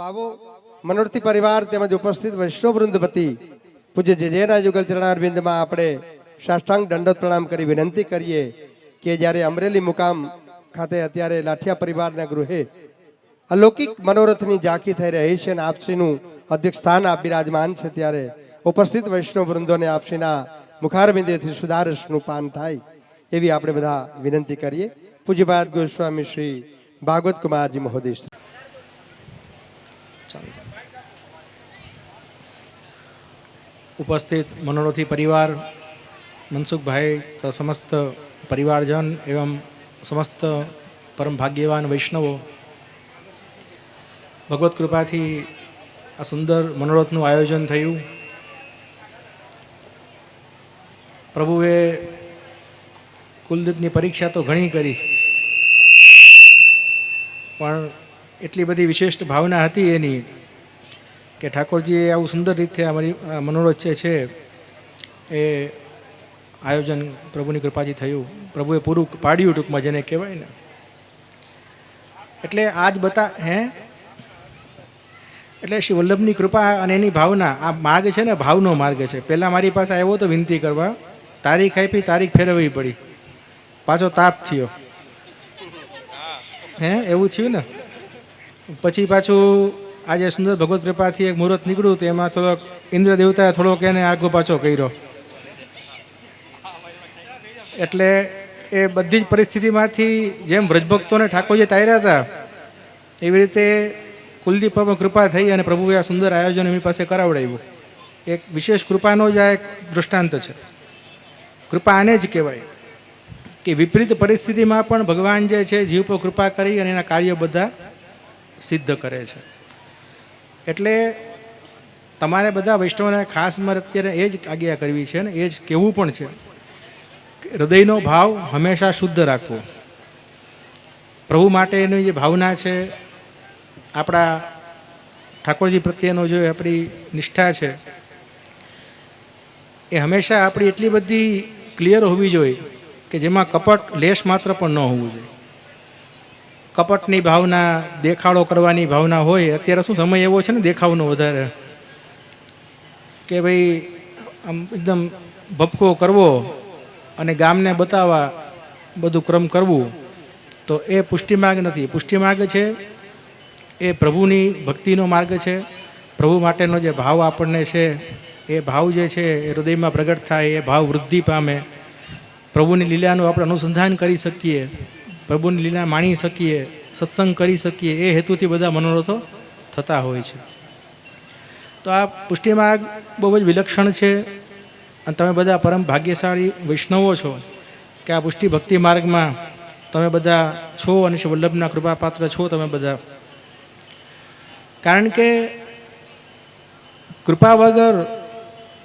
આવો મનોરથી પરિવાર તેમજ ઉપસ્થિત વૈષ્ણવવૃંદ વતી પૂજ્ય જેજેના યુગલ ચરણારવિંદમાં આપણે સાષ્ટાંગ દંડોત પ્રણામ કરી વિનંતી કરીએ કે જ્યારે અમરેલી મુકામ ખાતે અત્યારે લાઠિયા પરિવારના ગૃહે અલૌકિક મનોરથની ઝાંખી થઈ રહી છે અને આપશ્રીનું અધ્યક્ષ સ્થાન આપ બિરાજમાન છે, ત્યારે ઉપસ્થિત વૈષ્ણવવૃંદોને આપશ્રીના મુખારબિંદેથી સુધારસનું પાન થાય એવી આપણે બધા વિનંતી કરીએ. પૂજ્યપાદ ગોસ્વામી શ્રી ભાગવત કુમારજી મહોદય. ઉપસ્થિત મનોરથી પરિવાર, મનસુખભાઈ તથા સમસ્ત પરિવારજન એवं સમસ્ત પરમ ભાગ્યવાન વૈષ્ણવો, ભગવત કૃપાથી આ સુંદર મનોરથનું આયોજન થયું. પ્રભુએ કુલદીપની પરીક્ષા તો ઘણી કરી, પણ એટલી બધી વિશિષ્ટ ભાવના હતી એની કે ઠાકોરજીએ આવું સુંદર રીતે અમારી મનોરથ છે એ આયોજન પ્રભુની કૃપાથી થયું. પ્રભુએ પૂરું પાડ્યું ટૂંકમાં જેને કહેવાય ને. એટલે આજ એટલે શ્રી વલ્લભની કૃપા અને એની ભાવના, આ માર્ગ છે ને ભાવનો માર્ગ છે. પહેલાં મારી પાસે આવ્યો તો વિનંતી કરવા, તારીખ આપી, તારીખ ફેરવવી પડી, પાછો તાપ થયો, એવું થયું ને. પછી પાછું આજે સુંદર ભગવત કૃપાથી એક મુહૂર્ત નીકળ્યું, તો એમાં થોડોક ઇન્દ્ર દેવતાએ થોડોક એને આગો પાછો કર્યો. એટલે એ બધી જ પરિસ્થિતિમાંથી જેમ વ્રજભક્તોને ઠાકોરજી તાર્યા હતા એવી રીતે કુલદીપ પર કૃપા થઈ અને પ્રભુએ આ સુંદર આયોજન એમની પાસે કરાવડાવ્યું. એક વિશેષ કૃપાનો જ આ એક દૃષ્ટાંત છે. કૃપા આને જ કહેવાય કે વિપરીત પરિસ્થિતિમાં પણ ભગવાન જે છે જીવ પર કૃપા કરી અને એના કાર્ય બધા સિદ્ધ કરે છે. એટલે તમારે બધા વૈષ્ણવને ખાસ મારે અત્યારે એ જ આજ્ઞા કરવી છે ને એ જ કહેવું પણ છે કે હૃદયનો ભાવ હંમેશા શુદ્ધ રાખવો. પ્રભુ માટેની જે ભાવના છે, આપણા ઠાકોરજી પ્રત્યેનો જે આપણી નિષ્ઠા છે એ હંમેશા આપણી એટલી બધી ક્લિયર હોવી જોઈએ કે જેમાં કપટ લેશ માત્ર પણ ન હોવું જોઈએ. કપટની ભાવના, દેખાડો કરવાની ભાવના હોય. અત્યારે શું સમય એવો છે ને દેખાવનો વધારે, કે ભાઈ આમ એકદમ ભપકો કરવો અને ગામને બતાવવા બધું ક્રમ કરવું, તો એ પુષ્ટિ માર્ગ નથી. પુષ્ટિ માર્ગ છે એ પ્રભુની ભક્તિનો માર્ગ છે. પ્રભુ માટેનો જે ભાવ આપણને છે એ ભાવ જે છે એ હૃદયમાં પ્રગટ થાય, એ ભાવ વૃદ્ધિ પામે. પ્રભુની લીલાનું આપણે અનુસંધાન કરી શકીએ, પ્રભુની લીલા માણી શકીએ, સત્સંગ કરી શકીએ, એ હેતુથી બધા મનોરથો થતા હોય છે. તો આ પુષ્ટિ માર્ગ બહુ જ વિલક્ષણ છે અને તમે બધા પરમ ભાગ્યશાળી વૈષ્ણવો છો કે આ પુષ્ટિ ભક્તિ માર્ગમાં તમે બધા છો અને શ્રી વલ્લભના કૃપાપાત્ર છો તમે બધા. કારણ કે કૃપા વગર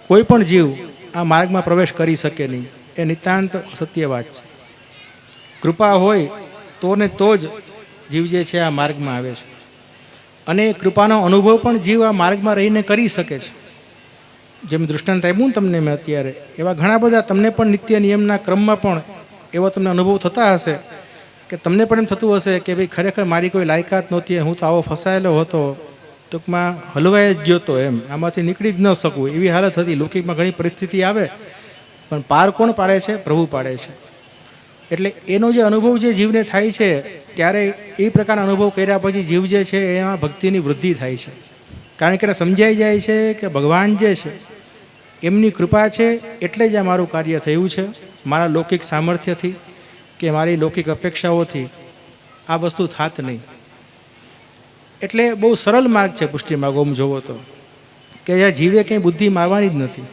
કોઈ પણ જીવ આ માર્ગમાં પ્રવેશ કરી શકે નહીં, એ નિતાંત સત્ય વાત છે. કૃપા હોય તો ને તો જ જીવ જે છે આ માર્ગમાં આવે છે, અને કૃપાનો અનુભવ પણ જીવ આ માર્ગમાં રહીને કરી શકે છે. જેમ દૃષ્ટાંત આપ્યું ને તમને મેં અત્યારે, એવા ઘણા બધા તમને પણ નિત્ય નિયમના ક્રમમાં પણ એવા તમને અનુભવ થતા હશે કે તમને પણ એમ થતું હશે કે ભાઈ ખરેખર મારી કોઈ લાયકાત નહોતી, હું તો આવો ફસાયેલો હતો, ટૂંકમાં હલવાઈ જ ગયો હતો, એમ આમાંથી નીકળી જ ન શકું એવી હાલત હતી. લૌકિકમાં ઘણી પરિસ્થિતિ આવે પણ પાર કોણ પાડે છે? પ્રભુ પાડે છે. એટલે એનો જે અનુભવ જે જીવને થાય છે ત્યારે એ પ્રકારના અનુભવ કર્યા પછી જીવ જે છે એમાં ભક્તિની વૃદ્ધિ થાય છે. કારણ કે એને સમજાઈ જાય છે કે ભગવાન જે છે એમની કૃપા છે એટલે જ આ મારું કાર્ય થયું છે. મારા લૌકિક સામર્થ્યથી કે મારી લૌકિક અપેક્ષાઓથી આ વસ્તુ થાત નહીં. એટલે બહુ સરળ માર્ગ છે પુષ્ટિ માર્ગ. ઓમ જોવો તો કે જ્યાં જીવે કંઈ બુદ્ધિ મારવાની જ નથી,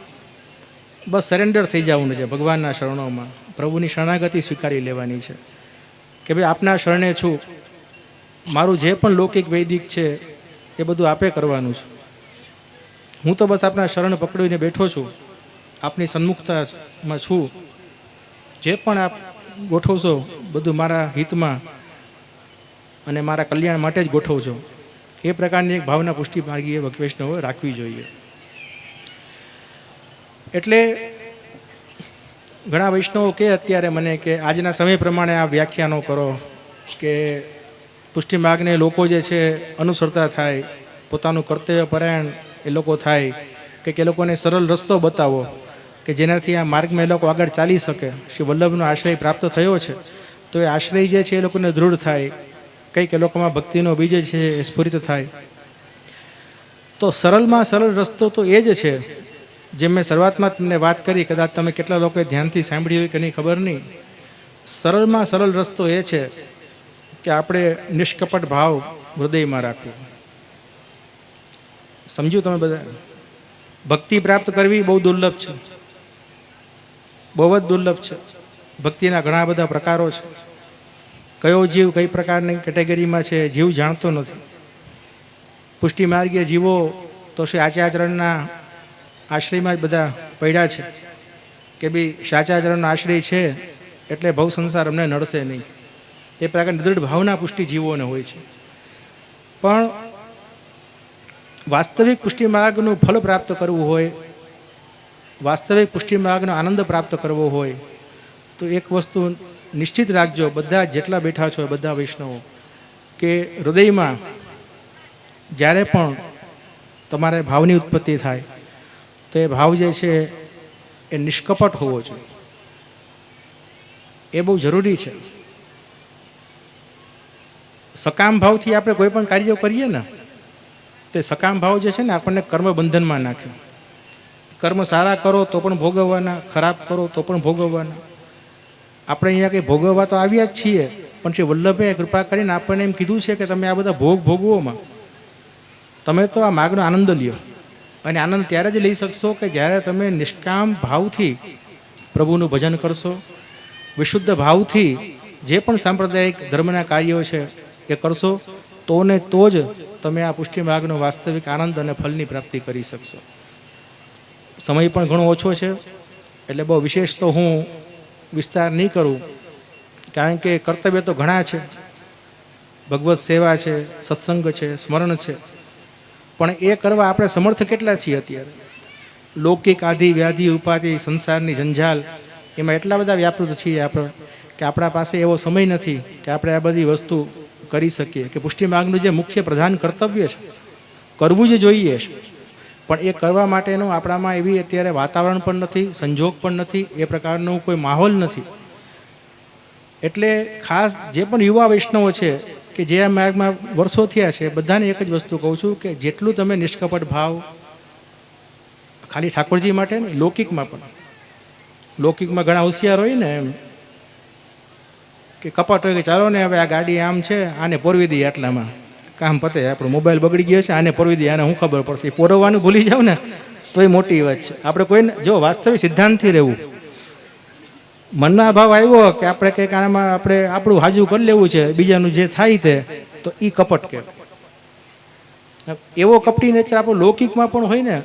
બસ સરેન્ડર થઈ જવાનું છે ભગવાનના શરણોમાં. પ્રભુની શરણાગતિ સ્વીકારી લેવાની છે કે ભાઈ આપના શરણે છું, મારું જે પણ લૌકિક વૈદિક છે એ બધું આપે કરવાનું છે. હું તો બસ આપના શરણ પકડીને બેઠો છું, આપની સન્મુખતામાં છું. જે પણ આપ ગોઠવશો બધું મારા હિતમાં અને મારા કલ્યાણ માટે જ ગોઠવજો. એ પ્રકારની એક ભાવના પુષ્ટિ માર્ગીય વૈષ્ણવો રાખવી જોઈએ. એટલે ઘણા વૈષ્ણવો કે અત્યારે મને કે આજના સમય પ્રમાણે આ વ્યાખ્યાનો કરો કે પુષ્ટિ માર્ગને લોકો જે છે અનુસરતા થાય, પોતાનું કર્તવ્ય પરાયણ એ લોકો થાય, કે એ લોકોને સરળ રસ્તો બતાવો કે જેનાથી આ માર્ગમાં એ લોકો આગળ ચાલી શકે. શ્રી વલ્લભનો આશ્રય પ્રાપ્ત થયો છે તો એ આશ્રય જે છે એ લોકોને દૃઢ થાય, કંઈક એ લોકોમાં ભક્તિનો બીજ છે એ સ્ફુરિત થાય. તો સરળમાં સરળ રસ્તો તો એ જ છે જેમ મેં શરૂઆતમાં તમને વાત કરી, કદાચ તમે કેટલા લોકોએ ધ્યાનથી સાંભળી હોય કે નહીં ખબર નહીં. સરળમાં સરળ રસ્તો એ છે કે આપણે નિષ્કપટ ભાવ હૃદયમાં રાખવું. સમજ્યું તમે બધા? ભક્તિ પ્રાપ્ત કરવી બહુ દુર્લભ છે, બહુ જ દુર્લભ છે. ભક્તિના ઘણા બધા પ્રકારો છે. કયો જીવ કઈ પ્રકારની કેટેગરીમાં છે જીવ જાણતો નથી. પુષ્ટિ માર્ગીય જીવો તો શ્રી આચાર્યચરણના આશ્રયમાં જ બધા પડ્યા છે કે ભાઈ શાચાચરણનો આશ્રય છે એટલે ભવ સંસાર અમને નડશે નહીં. એ પ્રકારની દૃઢ ભાવના પુષ્ટિ જીવોને હોય છે. પણ વાસ્તવિક પુષ્ટિ માર્ગનું ફળ પ્રાપ્ત કરવું હોય, વાસ્તવિક પુષ્ટિ માર્ગનો આનંદ પ્રાપ્ત કરવો હોય તો એક વસ્તુ નિશ્ચિત રાખજો, બધા જેટલા બેઠા છો બધા વૈષ્ણવો, કે હૃદયમાં જ્યારે પણ તમારે ભાવની ઉત્પત્તિ થાય તો એ ભાવ જે છે એ નિષ્કપટ હોવો જોઈએ. એ બહુ જરૂરી છે. સકામ ભાવથી આપણે કોઈ પણ કાર્યો કરીએ ને તે સકામ ભાવ જે છે ને આપણને કર્મ બંધનમાં નાખે. કર્મ સારા કરો તો પણ ભોગવવાના, ખરાબ કરો તો પણ ભોગવવાના. આપણે અહીંયા કંઈ ભોગવવા તો આવ્યા જ છીએ, પણ શ્રી વલ્લભે કૃપા કરીને આપણને એમ કીધું છે કે તમે આ બધા ભોગવોમાં તમે તો આ માર્ગનો આનંદ લ્યો. અને આનંદ ત્યારે જ લઈ શકશો કે જ્યારે તમે નિષ્કામ ભાવથી પ્રભુનું ભજન કરશો, વિશુદ્ધ ભાવથી જે પણ સાંપ્રદાયિક ધર્મના કાર્યો છે એ કરશો, તો ને તો જ તમે આ પુષ્ટિ માર્ગનો વાસ્તવિક આનંદ અને ફલની પ્રાપ્તિ કરી શકશો. સમય પણ ઘણો ઓછો છે એટલે બહુ વિશેષ તો હું વિસ્તાર નહીં કરું, કારણ કે કર્તવ્ય તો ઘણા છે. ભગવત સેવા છે, સત્સંગ છે, સ્મરણ છે, પણ એ કરવા આપણે સમર્થ કેટલા છીએ અત્યારે? લૌકિક આધિ વ્યાધિ ઉપાધિ સંસારની જંજાલ એમાં એટલા બધા વ્યાપૃત છીએ આપણે કે આપણા પાસે એવો સમય નથી કે આપણે આ બધી વસ્તુ કરી શકીએ. કે પુષ્ટિ માર્ગનું જે મુખ્ય પ્રધાન કર્તવ્ય છે કરવું જ જોઈએ, પણ એ કરવા માટેનું આપણામાં એવી અત્યારે વાતાવરણ પણ નથી, સંજોગ પણ નથી, એ પ્રકારનો કોઈ માહોલ નથી. એટલે ખાસ જે પણ યુવા વૈષ્ણવો છે કે જે આ માર્ગમાં વર્ષો થયા છે, બધાને એક જ વસ્તુ કહું છું કે જેટલું તમે નિષ્કપટ ભાવ ખાલી ઠાકોરજી માટે ને, લૌકિકમાં પણ, લૌકિકમાં ઘણા હોશિયાર હોય ને એમ કે કપટ હોય કે ચાલો ને હવે આ ગાડી આમ છે, આને પોરવી દઈએ આટલામાં કામ પતે, આપણો મોબાઈલ બગડી ગયો છે આને પોરવી દઈએ, આને શું ખબર પડશે. એ પોરવવાનું ભૂલી જાવ ને તો એ મોટી વાત છે. આપણે કોઈને જો વાસ્તવિક સિદ્ધાંતથી રહેવું, મનના ભાવ આવ્યો કે આપણે કંઈક આમાં આપણે આપણું હાજુ કરી લેવું છે, બીજાનું જે થાય તે, તો એ કપટ કહેવાય. એવો કપટી નેચર આપણો લૌકિકમાં પણ હોય ને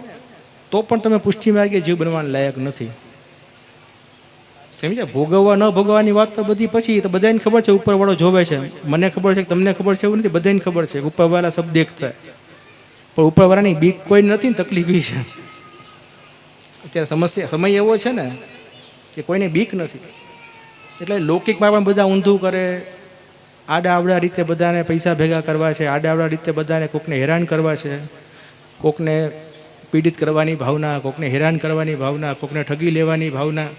તો પણ તમે પુષ્ટિ માર્ગે જીવ બનવાના લાયક નથી. સમજ્યા? ભોગવવા ન ભોગવવાની વાત તો બધી પછી, તો બધાને ખબર છે ઉપરવાળો જોવે છે, મને ખબર છે, તમને ખબર છે, એવું નથી, બધાને ખબર છે ઉપરવાળા સબ દેખતા, પણ ઉપરવાળાની બીક કોઈ નથી ને તકલીફ એ છે. અત્યારે સમય એવો છે ને કે કોઈને બીક નથી. એટલે લૌકિકમાં પણ બધા ઊંધું કરે, આડાઅવડા રીતે બધાને પૈસા ભેગા કરવા છે, આડાઅવડા રીતે બધાને કોકને હેરાન કરવા છે, કોકને પીડિત કરવાની ભાવના, કોકને હેરાન કરવાની ભાવના, કોકને ઠગી લેવાની ભાવના.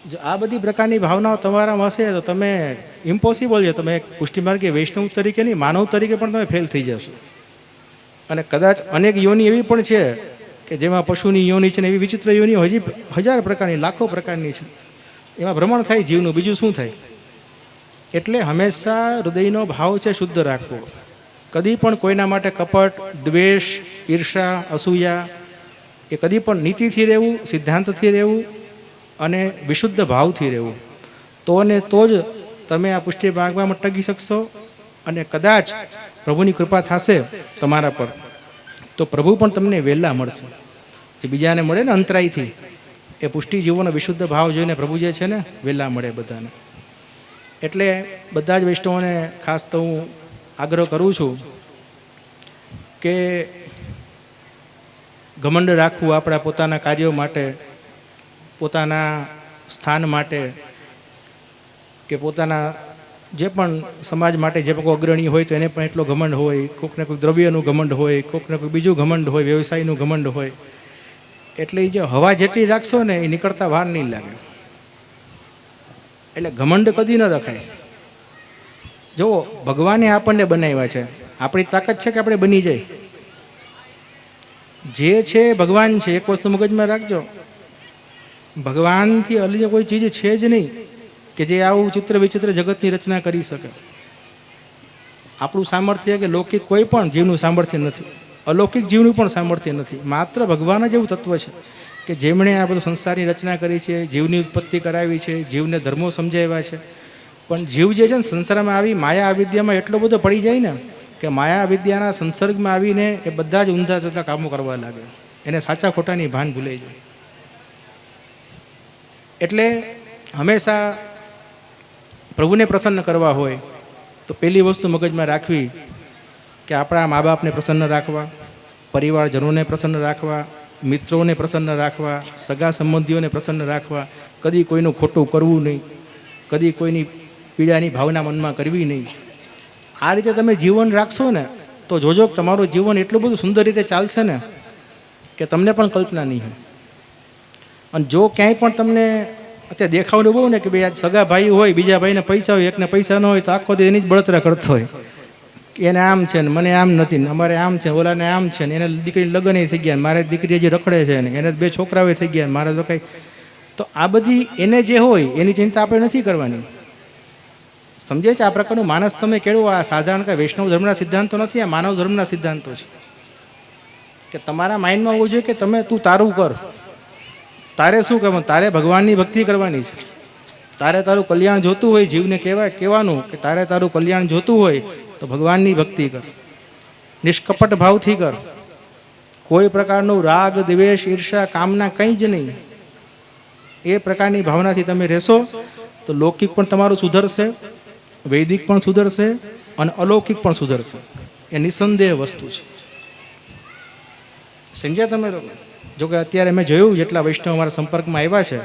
જો આ બધી પ્રકારની ભાવનાઓ તમારામાં હશે તો તમે ઇમ્પોસિબલ છે, તમે પુષ્ટિ માર્ગે વૈષ્ણવ તરીકે નહીં, માનવ તરીકે પણ તમે ફેલ થઈ જશો. અને કદાચ અનેક યોની એવી પણ છે કે જેમાં પશુની યોની છે ને એવી વિચિત્ર યોનીઓ હજી 1000 પ્રકારની, લાખો પ્રકારની છે. એમાં ભ્રમણ થાય જીવનું, બીજું શું થાય? એટલે હંમેશા હૃદયનો ભાવ છે શુદ્ધ રાખવો. કદી પણ કોઈના માટે કપટ, દ્વેષ, ઈર્ષા, અસૂયા એ કદી પણ નીતિથી રહેવું, સિદ્ધાંતથી રહેવું અને વિશુદ્ધ ભાવથી રહેવું. તો ને તો જ તમે આ પુષ્ટિ માર્ગમાં ટકી શકશો. અને કદાચ પ્રભુની કૃપા થશે તમારા પર તો પ્રભુ પણ તમને વહેલા મળશે. જે બીજાને મળે ને અંતરાયથી, એ પુષ્ટિ જીવોનો વિશુદ્ધ ભાવ જોઈને પ્રભુ જે છે ને વહેલા મળે બધાને. એટલે બધા જ વૈષ્ણવોને ખાસ તો હું આગ્રહ કરું છું કે ઘમંડ રાખવું આપણા પોતાના કાર્યો માટે, પોતાના સ્થાન માટે, કે પોતાના જે પણ સમાજ માટે જે કોઈ અગ્રણી હોય તો એને પણ એટલો ઘમંડ હોય, કોઈકને કોઈક દ્રવ્યનું ઘમંડ હોય, કોઈકને કોઈ બીજું ઘમંડ હોય, વ્યવસાયનું ઘમંડ હોય. એટલે એ જે હવા જેટલી રાખશો ને એ નીકળતા વાર નહીં લાગે. એટલે ઘમંડ કદી ન રખાય. જો ભગવાને આપણને બનાવ્યા છે, આપણી તાકાત છે કે આપણે બની જાય. જે છે ભગવાન છે. એક વસ્તુ મગજમાં રાખજો, ભગવાનથી અલગ કોઈ ચીજ છે જ નહીં કે જે આવું ચિત્ર વિચિત્ર જગતની રચના કરી શકે. આપણું સામર્થ્ય કે લૌકિક કોઈ પણ જીવનું સામર્થ્ય નથી, અલૌકિક જીવનું પણ સામર્થ્ય નથી. માત્ર ભગવાન જ એવું તત્વ છે કે જેમણે આ બધું સંસારની રચના કરી છે, જીવની ઉત્પત્તિ કરાવી છે, જીવને ધર્મો સમજાવ્યા છે. પણ જીવ જે છે ને સંસારમાં આવી માયા અવિદ્યામાં એટલો બધો પડી જાય ને કે માયા અવિદ્યાના સંસર્ગમાં આવીને એ બધા જ ઊંધા જતા કામો કરવા લાગે. એને સાચા ખોટાની ભાન ભૂલાઈ જાય. એટલે હંમેશા પ્રભુને પ્રસન્ન કરવા હોય તો પહેલી વસ્તુ મગજમાં રાખવી કે આપણા મા બાપને પ્રસન્ન રાખવા, પરિવારજનોને પ્રસન્ન રાખવા, મિત્રોને પ્રસન્ન રાખવા, સગા સંબંધીઓને પ્રસન્ન રાખવા. કદી કોઈનું ખોટું કરવું નહીં, કદી કોઈની પીડાની ભાવના મનમાં કરવી નહીં. આ રીતે તમે જીવન રાખશો ને તો જોજો તમારું જીવન એટલું બધું સુંદર રીતે ચાલશે ને કે તમને પણ કલ્પના નહીં હોય. અને જો ક્યાંય પણ તમને અત્યારે દેખાવાનું બહુ ને કે ભાઈ આ સગા ભાઈ હોય, બીજા ભાઈને પૈસા હોય, એકને પૈસા ન હોય તો આખો દી એની જ બળતરા કરતો હોય કે એને આમ છે ને મને આમ નથી ને અમારે આમ છે, ઓલાને આમ છે ને એને દીકરી લગ્ન થઈ ગયા, મારે દીકરી હજી રખડે છે ને એને 2 છોકરાઓ થઈ ગયા, મારે તો કંઈ. તો આ બધી એને જે હોય એની ચિંતા આપણે નથી કરવાની. સમજે છે? આ પ્રકારનું માનસ તમે કેળવો. આ સાધારણ કાંઈ વૈષ્ણવ ધર્મના સિદ્ધાંતો નથી, આ માનવ ધર્મના સિદ્ધાંતો છે કે તમારા માઇન્ડમાં હોવું જોઈએ કે તું તારું કર. તારે શું કરવાનું? તારે ભગવાનની ભક્તિ કરવાની છે. તારે તારું કલ્યાણ જોતું હોય, જીવને કહેવાનું કે તારે તારું કલ્યાણ જોતું હોય તો ભગવાનની ભક્તિ કર, નિષ્કપટ ભાવથી કર. કોઈ પ્રકારનું રાગ, દ્વેષ, ઈર્ષા, કામના કંઈ જ નહીં. એ પ્રકારની ભાવનાથી તમે રહેશો તો લૌકિક પણ તમારું સુધરશે, વૈદિક પણ સુધરશે અને અલૌકિક પણ સુધરશે. એ નિસંદેહ વસ્તુ છે. સમજ્યા તમે લોકો? જોકે અત્યારે મેં જોયું જેટલા વૈષ્ણવ અમારા સંપર્કમાં આવ્યા છે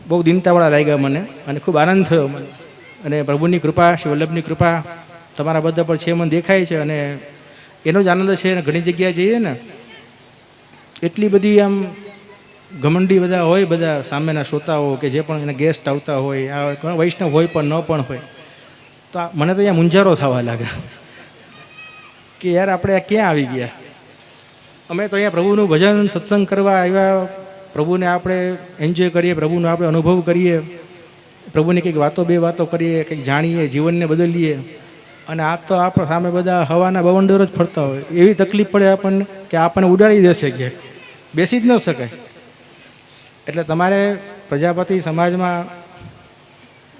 બહુ દિનતાવાળા લાગ્યા મને અને ખૂબ આનંદ થયો મને. અને પ્રભુની કૃપા, શ્રી વલ્લભની કૃપા તમારા બધા પર છે, મને દેખાય છે. અને એનો જ આનંદ છે. અને ઘણી જગ્યાએ જઈએ ને એટલી બધી આમ ઘમંડી બધા હોય, બધા સામેના શ્રોતાઓ કે જે પણ એના ગેસ્ટ આવતા હોય, આ વૈષ્ણવ હોય પણ ન પણ હોય, તો મને તો અહીંયા મૂંઝારો થવા લાગે કે યાર આપણે આ ક્યાં આવી ગયા. અમે તો અહીંયા પ્રભુનું ભજન સત્સંગ કરવા આવ્યા, પ્રભુને આપણે એન્જોય કરીએ, પ્રભુનો આપણે અનુભવ કરીએ, પ્રભુની કંઈક વાતો 2 વાતો કરીએ, કંઈક જાણીએ, જીવનને બદલીએ. અને આ તો આપણે સામે બધા હવાના બવંડર જ ફરતા હોય. એવી તકલીફ પડે આપણને કે આપણને ઉડાડી દેશે, કે બેસી જ ન શકાય. એટલે તમારે પ્રજાપતિ સમાજમાં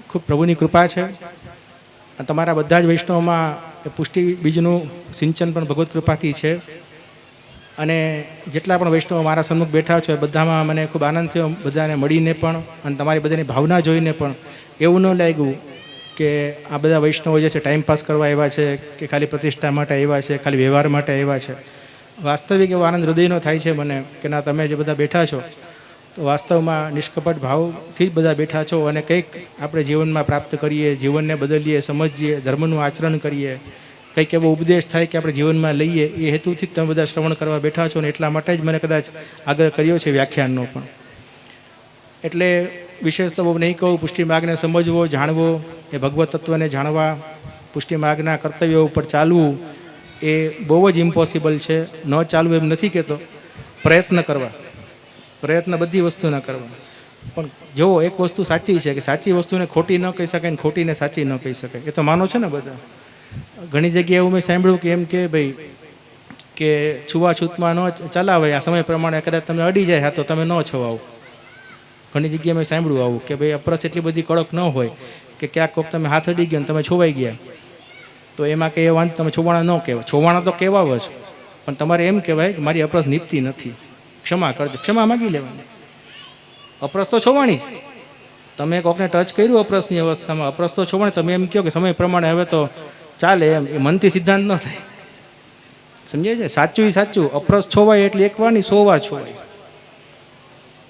ખૂબ પ્રભુની કૃપા છે. અને તમારા બધા જ વૈષ્ણવમાં પુષ્ટિ બીજનું સિંચન પણ ભગવત કૃપાથી છે. અને જેટલા પણ વૈષ્ણવ મારા સન્મુખ બેઠા છો એ બધામાં મને ખૂબ આનંદ થયો, બધાને મળીને પણ અને તમારી બધાની ભાવના જોઈને પણ એવું ન લાગ્યું કે આ બધા વૈષ્ણવો જે છે ટાઈમપાસ કરવા આવ્યા છે કે ખાલી પ્રતિષ્ઠા માટે આવ્યા છે, ખાલી વ્યવહાર માટે આવ્યા છે. વાસ્તવિક એવો આનંદ હૃદયનો થાય છે મને કે ના, તમે જે બધા બેઠા છો તો વાસ્તવમાં નિષ્કપટ ભાવથી જ બધા બેઠા છો. અને કંઈક આપણે જીવનમાં પ્રાપ્ત કરીએ, જીવનને બદલીએ, સમજીએ, ધર્મનું આચરણ કરીએ, કંઈક એવો ઉપદેશ થાય કે આપણે જીવનમાં લઈએ, એ હેતુથી જ તમે બધા શ્રવણ કરવા બેઠા છો. ને એટલા માટે જ મને કદાચ આગ્રહ કર્યો છે વ્યાખ્યાનનો પણ. એટલે વિશેષ તો બહુ નહીં કહું. પુષ્ટિ માર્ગને સમજવો, જાણવો, એ ભગવત તત્વને જાણવા, પુષ્ટિ માર્ગના કર્તવ્યો ઉપર ચાલવું એ બહુ જ ઇમ્પોસિબલ છે. ન ચાલવું એમ નથી કહેતો, પ્રયત્ન કરવા, પ્રયત્ન બધી વસ્તુના કરવા. પણ જો એક વસ્તુ સાચી છે કે સાચી વસ્તુને ખોટી ન કહી શકાય ને ખોટીને સાચી ન કહી શકાય. એ તો માનો છે ને બધા. ઘણી જગ્યાએ એવું મેં સાંભળ્યું કે એમ કે ભાઈ કે છૂવાછૂતમાં ન ચલાવે, આ સમય પ્રમાણે કદાચ તમે અડી જાય હા તો તમે ન છવાઓ. ઘણી જગ્યાએ મેં સાંભળ્યું આવું કે ભાઈ અપરસ એટલી બધી કડક ન હોય કે ક્યાંક વખત તમે હાથ અડી ગયા ને તમે છોવાઈ ગયા તો એમાં કંઈ વાંધો, તમે છોવાણા ન કહેવાય. છોવાણા તો કહેવાવ જ, પણ તમારે એમ કહેવાય કે મારી અપરસ નીપતી નથી, ક્ષમા કરજો, ક્ષમા માગી લેવાની. અપરસ તો છોવાણી જ. તમે કોકને ટચ કર્યું અપરસની અવસ્થામાં, અપરસ તો છોવાણી. તમે એમ કહો કે સમય પ્રમાણે હવે તો ચાલે, એમ એ મનથી સિદ્ધાંત ન થાય. સમજાય છે? સાચું સાચું. અપરસ છોવાય એટલે 1 વાર નહીં 100 વાર છોવાય.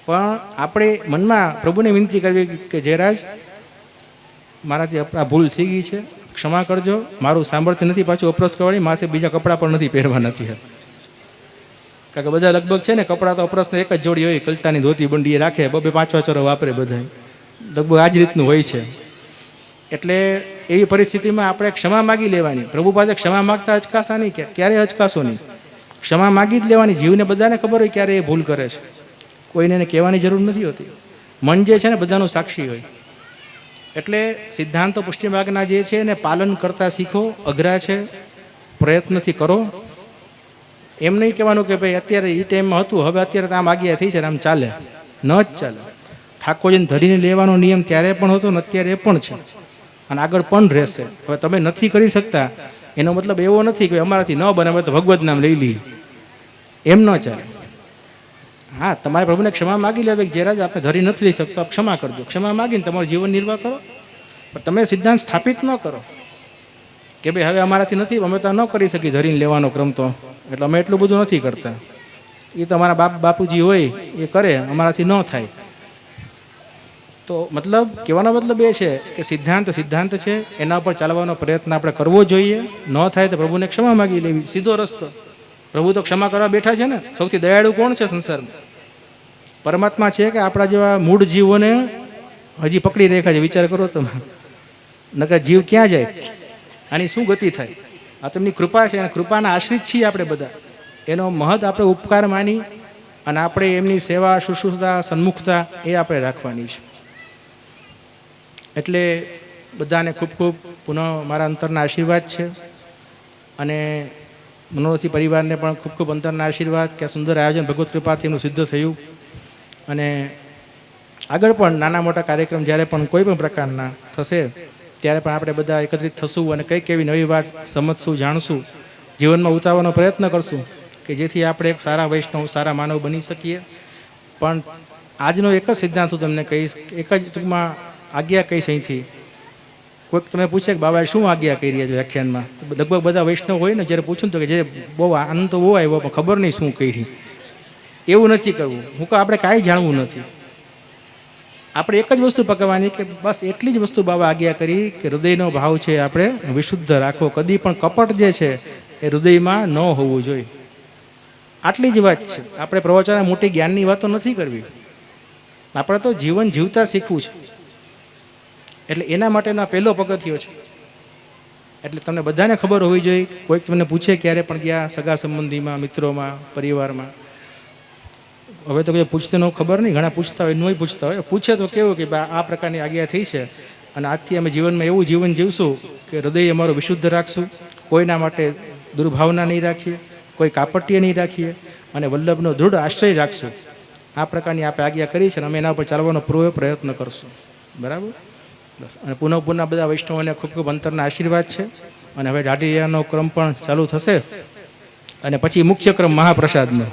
પણ આપણે મનમાં પ્રભુને વિનંતી કરવી કે જયરાજ મારાથી આ ભૂલ થઈ ગઈ છે, ક્ષમા કરજો, મારું સામર્થ્ય નથી પાછું અપ્રોચ કરવાની, માથે બીજા કપડાં પણ નથી પહેરવા નથી. કારણ કે બધા લગભગ છે ને કપડાં તો અપ્રોચને એક જ જોડી હોય, કલતાની ધોતી બંડીએ રાખે, 2-5 વાચરો વાપરે બધા, લગભગ આ જ રીતનું હોય છે. એટલે એવી પરિસ્થિતિમાં આપણે ક્ષમા માગી લેવાની. પ્રભુ પાસે ક્ષમા માગતા અચકાશા નહીં, ક્યારેય અચકાશો નહીં, ક્ષમા માગી જ લેવાની. જીવને બધાને ખબર હોય ક્યારે એ ભૂલ કરે છે, કોઈને એને કહેવાની જરૂર નથી હોતી. મન જે છે ને બધાનું સાક્ષી હોય. એટલે સિદ્ધાંતો પુષ્ટિ માર્ગના જે છે એને પાલન કરતા શીખો. અઘરા છે, પ્રયત્નથી કરો. એમ નહીં કહેવાનું કે ભાઈ અત્યારે એ ટાઈમમાં હતું, હવે અત્યારે તો આમ આજ્ઞા થઈ છે ને આમ ચાલે, ન જ ચાલે. ઠાકોરજીને ધરીને લેવાનો નિયમ ત્યારે પણ હતો ને અત્યારે એ પણ છે અને આગળ પણ રહેશે. હવે તમે નથી કરી શકતા એનો મતલબ એવો નથી કે અમારાથી ન બને, અમે તો ભગવત નામ લઈ લઈએ, એમ ન ચાલે. હા, તમારે પ્રભુને ક્ષમા માગી લેવા કે જેરાજ આપણે ધરી નથી લઈ શકતો, આપ ક્ષમા કરજો. ક્ષમા માગીને તમારું જીવન નિર્વાહ કરો, પણ તમે સિદ્ધાંત સ્થાપિત ન કરો કે ભાઈ હવે અમારાથી નથી, અમે તો ન કરી શકીએ ધરીને લેવાનો ક્રમ, તો એટલે અમે એટલું બધું નથી કરતા, એ તો અમારા બાપુજી હોય એ કરે, અમારાથી ન થાય. તો મતલબ કહેવાનો મતલબ એ છે કે સિદ્ધાંત સિદ્ધાંત છે, એના ઉપર ચાલવાનો પ્રયત્ન આપણે કરવો જોઈએ. ન થાય તો પ્રભુને ક્ષમા માગી લેવી, સીધો રસ્તો. પ્રભુ તો ક્ષમા કરવા બેઠા છે ને. સૌથી દયાળુ કોણ છે સંસારમાં? પરમાત્મા છે કે આપણા જેવા મૂળ જીવોને હજી પકડી રાખ્યા છે? વિચાર કરો તમે, નકર જીવ ક્યાં જાય? આની શું ગતિ થાય? આ તેમની કૃપા છે અને કૃપાના આશ્રિત છીએ આપણે બધા. એનો મહદ આપણે ઉપકાર માની અને આપણે એમની સેવા, શુશ્રૂષા, સન્મુખતા એ આપણે રાખવાની છે. એટલે બધાને ખૂબ ખૂબ પુનઃ મારા અંતરના આશીર્વાદ છે અને મનોરથી પરિવારને પણ ખૂબ ખૂબ અંતરના આશીર્વાદ કે આ સુંદર આયોજન ભગવત કૃપાથી એમનું સિદ્ધ થયું. અને આગળ પણ નાના મોટા કાર્યક્રમ જ્યારે પણ કોઈ પણ પ્રકારના થશે ત્યારે પણ આપણે બધા એકત્રિત થશું અને કંઈક એવી નવી વાત સમજશું, જાણશું, જીવનમાં ઉતારવાનો પ્રયત્ન કરશું કે જેથી આપણે એક સારા વૈષ્ણવ, સારા માનવ બની શકીએ. પણ આજનો એક જ સિદ્ધાંત હું તમને કહીશ, એક જ ટૂંકમાં આજ્ઞા કહીશ અહીંથી. કોઈક તમે પૂછે કે બાબાએ શું આજ્ઞા કરી રહ્યા છે વ્યાખ્યાનમાં, તો લગભગ બધા વૈષ્ણવ હોય ને જ્યારે પૂછું તો કે જે બહુ આનંદ તો બહુ આવ્યો પણ ખબર નહીં શું કરી. એવું નથી કરવું. હું કહું આપણે કાંઈ જાણવું નથી, આપણે એક જ વસ્તુ પકડવાની કે બસ એટલી જ વસ્તુ બાબા આજ્ઞા કરી કે હૃદયનો ભાવ છે આપણે વિશુદ્ધ રાખવો. કદી પણ કપટ જે છે એ હૃદયમાં ન હોવું જોઈએ. આટલી જ વાત છે. આપણે પ્રવચન મોટી જ્ઞાનની વાતો નથી કરવી, આપણે તો જીવન જીવતા શીખવું છે. એટલે એના માટેનો પહેલો પગથિયો છે. એટલે તમને બધાને ખબર હોવી જોઈએ. કોઈક તમને પૂછે ક્યારે પણ ગયા સગા સંબંધીમાં, મિત્રોમાં, પરિવારમાં, હવે તો કોઈ પૂછતે ન ખબર નહીં, ઘણા પૂછતા હોય, નહીં પૂછતા હોય. પૂછે તો કેવું કે આ પ્રકારની આજ્ઞા થઈ છે અને આજથી અમે જીવનમાં એવું જીવન જીવશું કે હૃદય અમારું વિશુદ્ધ રાખશું, કોઈના માટે દુર્ભાવના નહીં રાખીએ, કોઈ કાપટ્ય નહીં રાખીએ અને વલ્લભનો દૃઢ આશ્રય રાખશું. આ પ્રકારની આપણે આજ્ઞા કરી છે અને અમે એના ઉપર ચાલવાનો પૂરો પ્રયત્ન કરશું. બરાબર? બસ. અને પુનઃ બધા વૈષ્ણવોને ખૂબ ખૂબ અંતરના આશીર્વાદ છે. અને હવે દાંડિયાનો ક્રમ પણ ચાલુ થશે અને પછી મુખ્ય ક્રમ મહાપ્રસાદનો.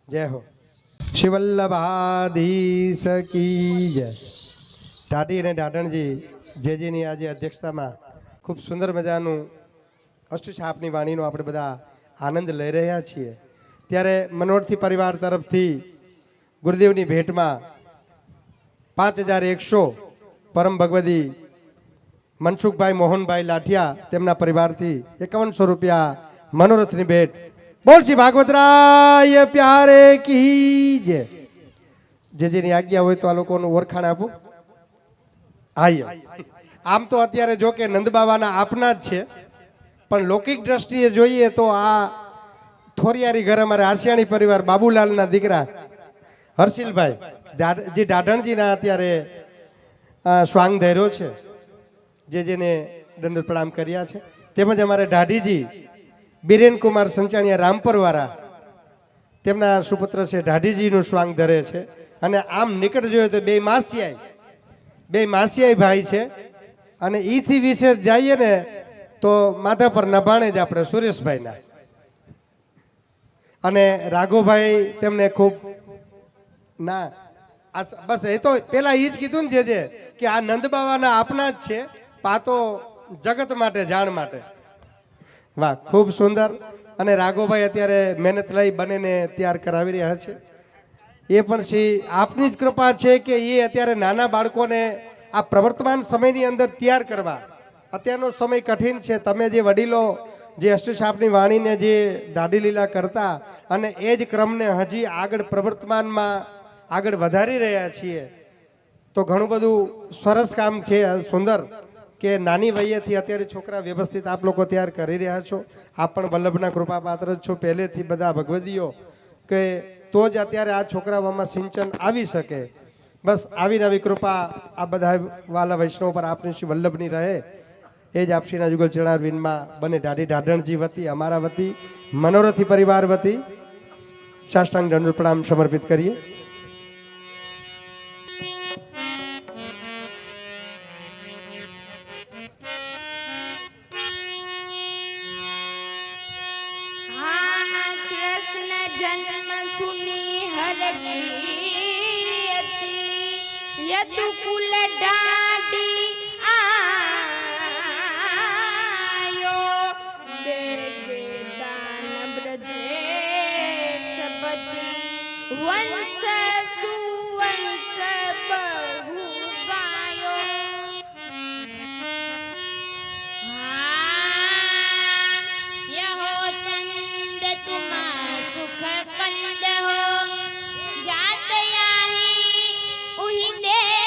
જય હો. શિવલ્લભાધીશ કી જય. ઢાઢી અને ઢાઢણજી જેજીની આજે અધ્યક્ષતામાં ખૂબ સુંદર મજાનું અષ્ટશાપની વાણીનો આપણે બધા આનંદ લઈ રહ્યા છીએ. ત્યારે મનોરથી પરિવાર તરફથી ગુરુદેવની ભેટમાં 5100 પરમ ભગવદી મનસુખભાઈ મોહનભાઈ લાઠિયા તેમના પરિવારથી 5100 રૂપિયા મનોરથની ભેટ. બોલ શ્રી ભાગવતરાય પ્યારે કી જય. જેની આજ્ઞા હોય તો આ લોકોનું ઓળખાણ આપું. આય આમ તો અત્યારે જો કે નંદબાવાના આપના જ છે, પણ લૌકિક દ્રષ્ટિએ જોઈએ તો આ થોરિયારી ઘર અમારે આશિયાણી પરિવાર બાબુલાલના દીકરા હર્ષિલભાઈ જે ઢાઢણજીના અત્યારે સ્વાંગ ધૈર્યો છે, જેને દંડ પ્રણામ કર્યા છે. તેમજ અમારે ઢાઢીજી બિરેન કુમાર સંચાણીયા રામપરવાળા તેમના સુપુત્ર છે ઢાઢીજીનું સ્વાંગ ધરે છે. અને આમ નિકટ જોયો તો બે માસિયાઈ ભાઈ છે. અને ઈથી વિશેષ જઈએ ને તો માથા પર નભાણે જ આપણે સુરેશભાઈના અને રાઘોભાઈ તેમને ખૂબ ના બસ એ તો પેલા એ જ કીધું ને જે કે આ નંદબાવાના આપના જ છે, પાતો જગત માટે જાણ માટે. વાહ, ખૂબ સુંદર. અને રાઘોભાઈ અત્યારે મહેનત લઈ બંનેને તૈયાર કરાવી રહ્યા છે. એ પણ શ્રી આપની જ કૃપા છે કે એ અત્યારે નાના બાળકોને આ પ્રવર્તમાન સમયની અંદર તૈયાર કરવા. અત્યારનો સમય કઠિન છે. તમે જે વડીલો જે અષ્ટશાપની વાણીને જે દાઢી લીલા કરતા અને એ જ ક્રમને હજી આગળ પ્રવર્તમાનમાં આગળ વધારી રહ્યા છીએ, તો ઘણું બધું સરસ કામ છે. સુંદર કે નાની વયેથી અત્યારે છોકરા વ્યવસ્થિત આપ લોકો તૈયાર કરી રહ્યા છો. આપ પણ વલ્લભના કૃપા પાત્ર જ છો પહેલેથી બધા ભગવદીઓ, કે તો જ અત્યારે આ છોકરાઓમાં સિંચન આવી શકે. બસ આવી નવી કૃપા આ બધા વાલા વૈષ્ણવ પર આપની શ્રી વલ્લભની રહે એ જ આપશ્રીના જુગલ ચરણારવિંદમાં બને ઢાઢી ઢાઢણજી વતી, અમારા વતી, મનોરથી પરિવાર વતી સાષ્ટાંગ દંડ પ્રણામ સમર્પિત કરીએ. યદુકુલ ડાડી આયો દેગે દાન બ્રજેશપતિ વંશ સુવંશ બહુ ગાયો. यहो चंद तुमा सुख कंद हो जात याही उही देश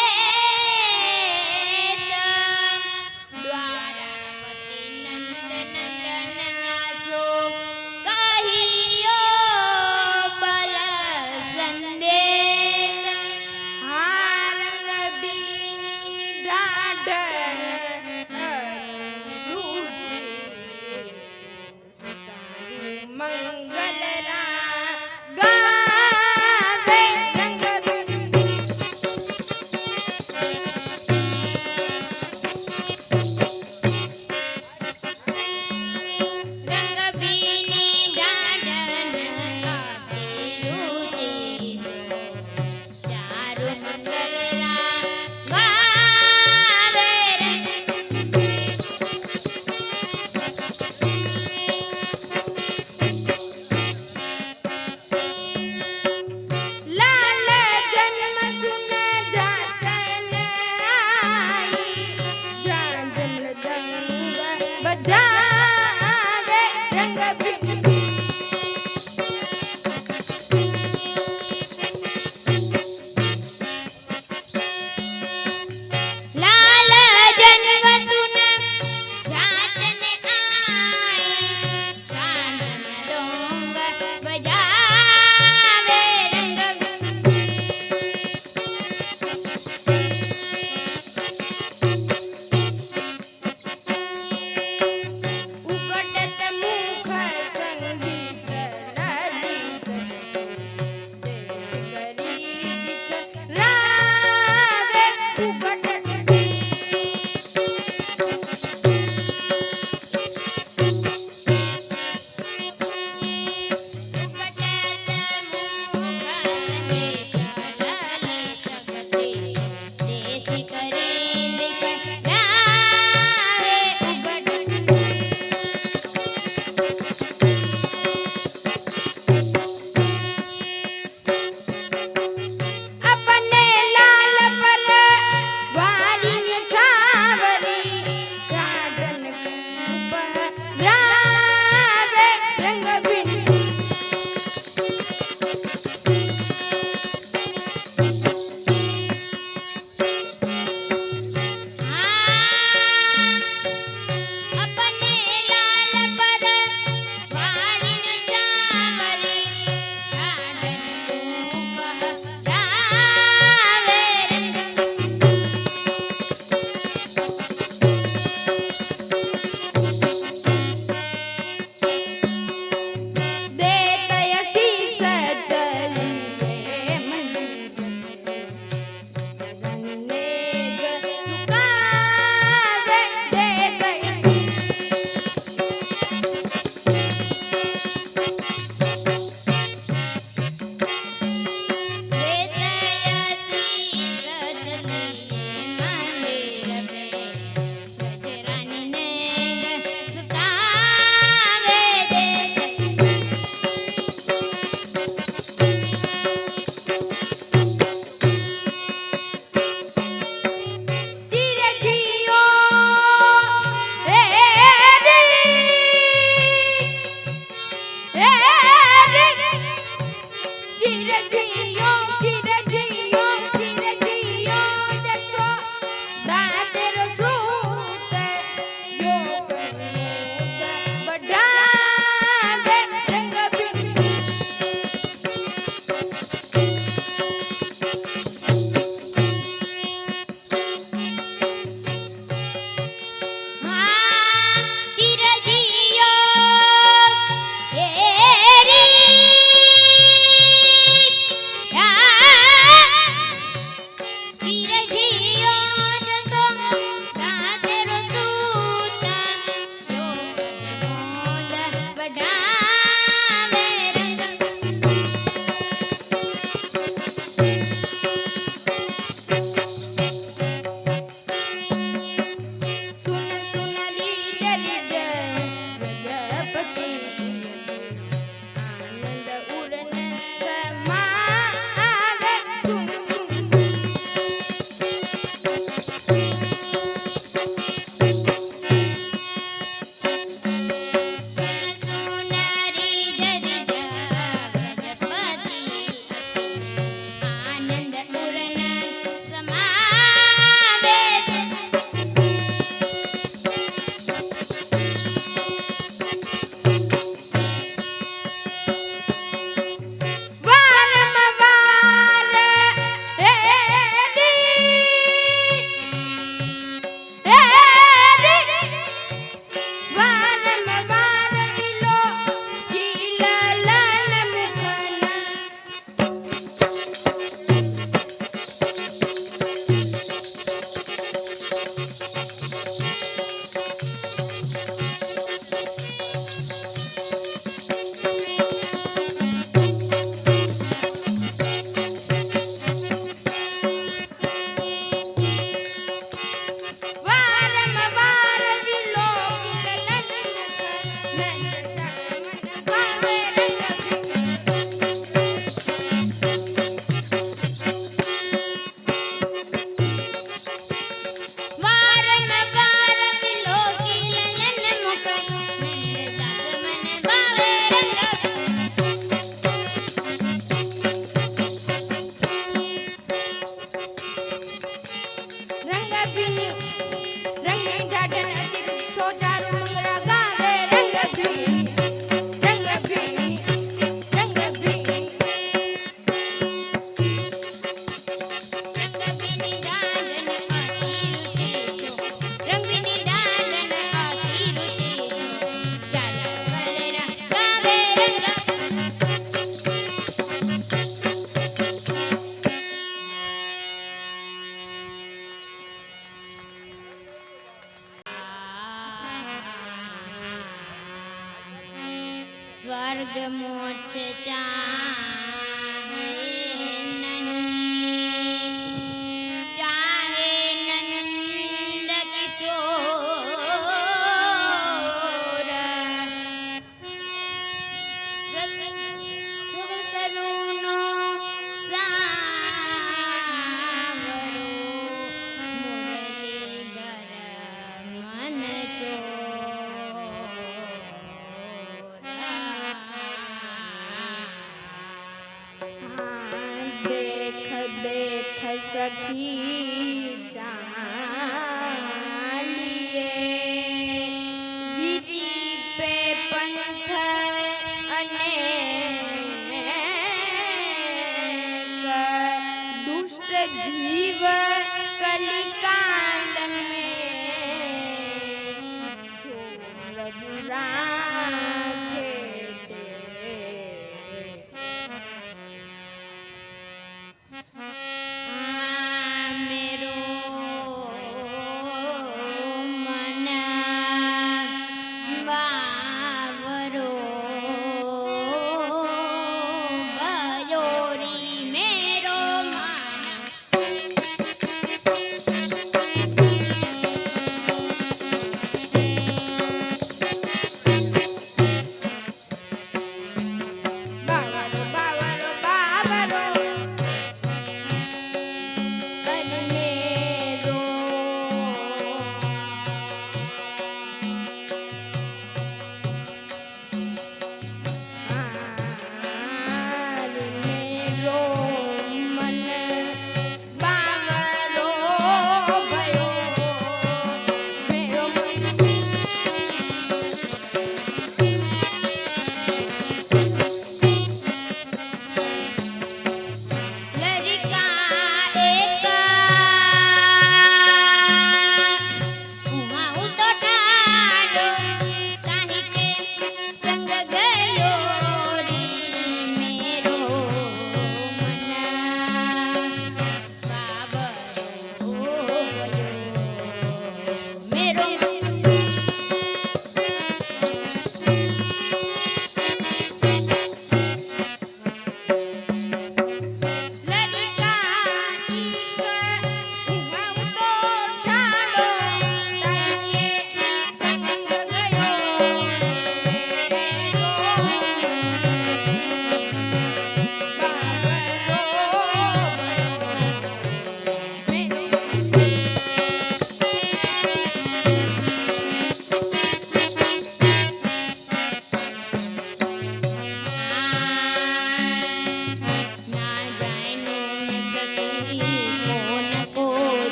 द्वारावती नंद नंदनासो कहियो बल संदेश. રંગ ચિરજીયો ચિરજીયો ચિરજીયો જસો દાતર સૂત યોગ બઢાવે રંગ બિંદુ હા ચિરજીયો ચિરજીયો જતો રાતર સૂત યોગ બઢાવે રંગ સુન સુનલી જરી પ્રજાપતિ આનંદ ઉરન સમાવે સુન સુન સુનરી જરી પ્રજાપતિ આનંદ ઉરન સમાવે વારંવાર વારંવાર વિલો ગીલલન મુખના વારંવાર વિલો ગીલલન મુખના નંદ ભાવે રંગ વારંવાર વિલોકી લલન મુખ નંદદાસ મન ભાવે રંગભીની રંગી ડાઢન અતિરુક્ત સોજારું મંગળા ગાવે રંગભીની રંગભીની રંગભીની રંગબીની ડાંડન આશીર્વદે રંગબીની ડાંડન આશીર્વદે ચાલા વલરા ગાવે રંગ સ્વર્ગ મોક્ષ ચાહે નહીં ચાહે નંદ કિશોર સુગતરુનો સાવરો મુરલીધર મન देख देख सखी चालिए गीती पे पंथ अनेक दुष्ट जीव कलिकाल में जो रघुराखे मेरो मन बावरो ભયો રી मेरो मन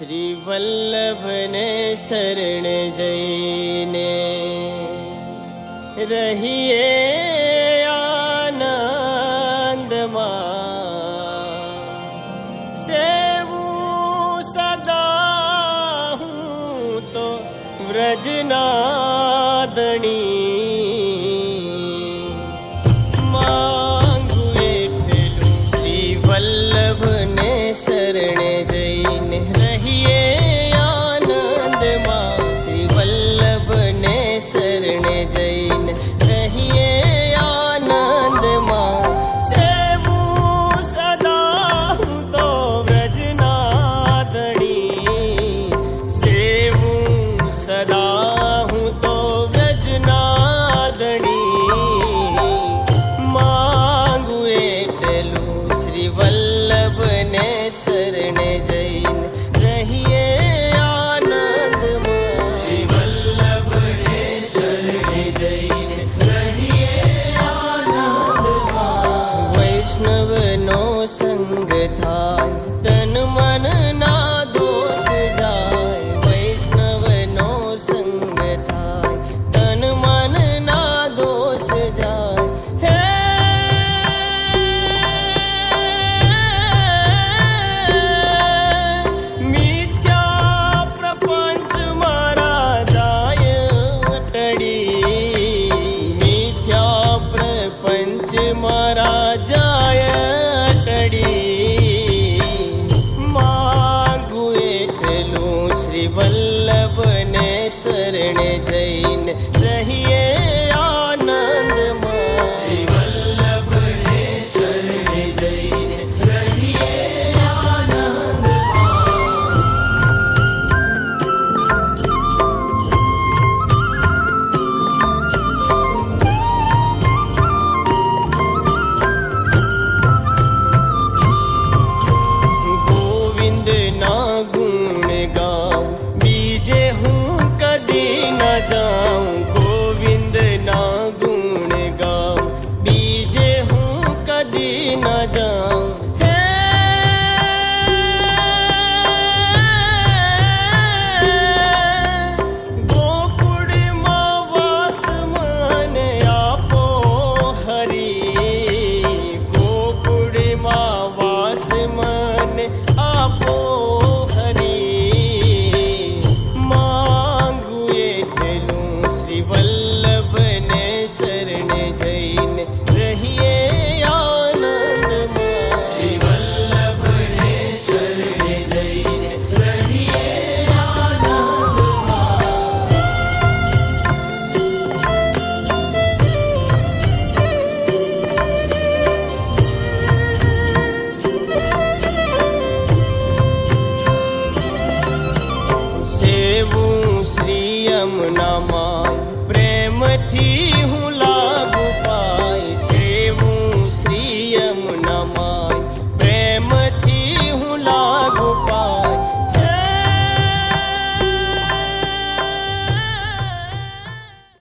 શ્રી વલ્લભને શરણ જઈને રહીએ આનંદમાં સેવું સદા હું તો વ્રજનાદણી માંગુ એટલું શ્રી વલ્લભને શરણે જઈને રહીએ આનંદમાં શ્રી વલ્લભને શરણે જઈને રહીએ આનંદમાં સેવું સદા હું તો વ્રજનાદણી સેવું સદા હું તો વ્રજનાદણી માંગુ એટલું શ્રી વલ્લભને શરણે જઈને રહીએ આનંદમાં શ્રી વલ્લભને શરણે જઈને રહીએ આનંદમાં વૈષ્ણવનો સંગ થાય તન મન ના દોષ જાય વૈષ્ણવનો સંગ થાય તન મન ના દોષ જાય હે મિથ્યા પ્રપંચ મારા જાય ટળી મિથ્યા પ્રપંચ મારા જાય ટળી માંગુ એટલું શ્રી વલ્લભને શરણે જઈને રહીએ આનંદમાં શ્રી વલ્લભને શરણે જઈને રહીએ આનંદમાં ગોવિંદ ના ગુણ ગાઉં બીજે હું કદી ન જાઉં ગોવિંદ ના ગુણ ગાઉં બીજે હું કદી ન જાઉં હે ગોકુળમાં વાસ મને આપો હરી ગોકુળમાં વાસ મને આપો હરી માંગુ એટલું શ્રી વલ્લભને શરણે જઈને રહીએ આનંદમાં શ્રી વલ્લભને શરણે જઈને રહીએ આનંદમાં સેવું શ્રી યમુનામાં પ્રેમથી હું લાગુ પાય સેવું શ્રી યમુનામાં પ્રેમથી હું લાગુ